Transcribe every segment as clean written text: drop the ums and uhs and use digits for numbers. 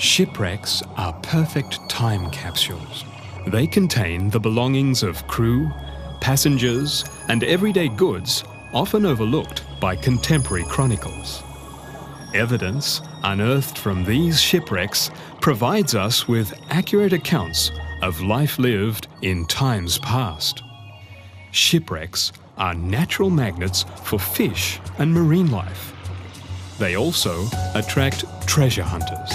Shipwrecks are perfect time capsules. They contain the belongings of crew, passengers, and everyday goods often overlooked by contemporary chronicles. Evidence unearthed from these shipwrecks provides us with accurate accounts of life lived in times past. Shipwrecks are natural magnets for fish and marine life. They also attract treasure hunters.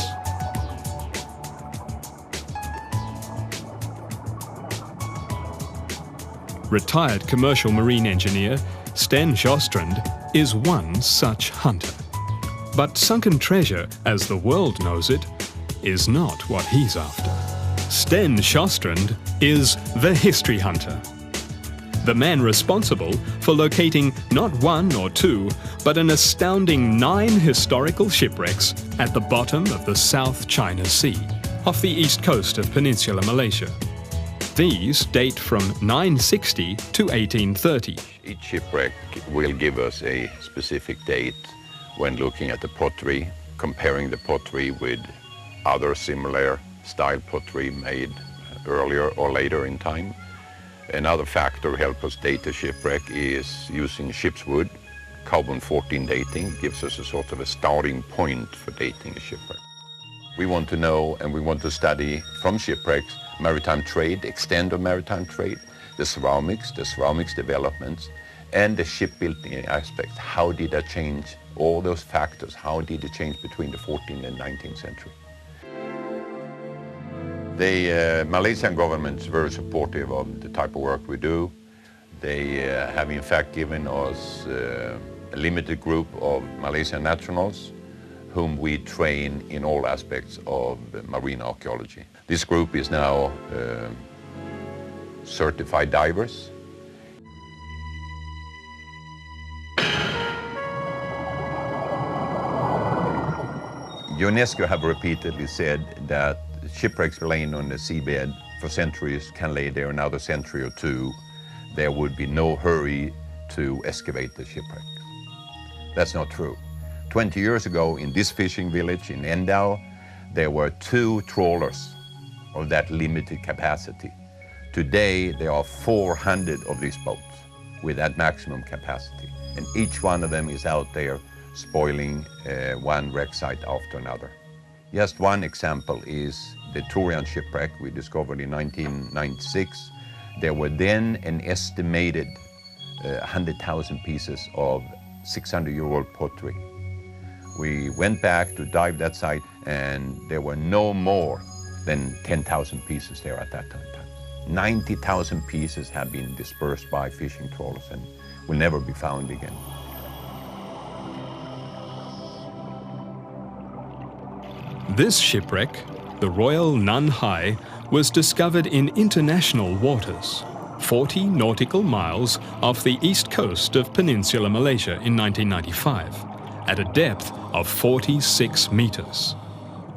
Retired commercial marine engineer Sten Sjöstrand is one such hunter. But sunken treasure, as the world knows it, is not what he's after. Sten Sjöstrand is the history hunter. The man responsible for locating not one or two, but an astounding 9 historical shipwrecks at the bottom of the South China Sea, off the east coast of Peninsular Malaysia. These date from 960 to 1830. Each shipwreck will give us a specific date when looking at the pottery, comparing the pottery with other similar style pottery made earlier or later in time. Another factor to help us date a shipwreck is using ship's wood. Carbon-14 dating gives us a sort of a starting point for dating a shipwreck. We want to know and we want to study from shipwrecks maritime trade, extent of maritime trade, the ceramics developments, and the shipbuilding aspects. How did that change? All those factors, how did it change between the 14th and 19th century? The Malaysian government is very supportive of the type of work we do. They have in fact given us a limited group of Malaysian nationals whom we train in all aspects of marine archaeology. This group is now certified divers. UNESCO have repeatedly said that shipwrecks laying on the seabed for centuries can lay there another century or two. There would be no hurry to excavate the shipwreck. That's not true. 20 years ago in this fishing village in Endau, there were 2 trawlers of that limited capacity. Today there are 400 of these boats with that maximum capacity, and each one of them is out there spoiling one wreck site after another. Just one example is the Torian shipwreck we discovered in 1996. There were then an estimated 100,000 pieces of 600-year-old pottery. We went back to dive that site and there were no more than 10,000 pieces there at that time. 90,000 pieces have been dispersed by fishing trawlers and will never be found again. This shipwreck, the Royal Nan Hai, was discovered in international waters, 40 nautical miles off the east coast of Peninsular Malaysia in 1995, at a depth of 46 meters.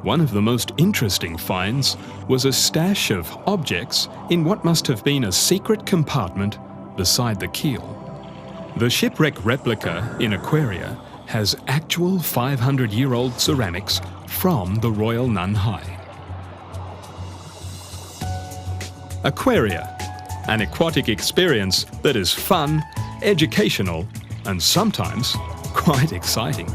One of the most interesting finds was a stash of objects in what must have been a secret compartment beside the keel. The shipwreck replica in Aquaria has actual 500-year-old ceramics from the Royal Nan Hai. Aquaria, an aquatic experience that is fun, educational, and sometimes quite exciting.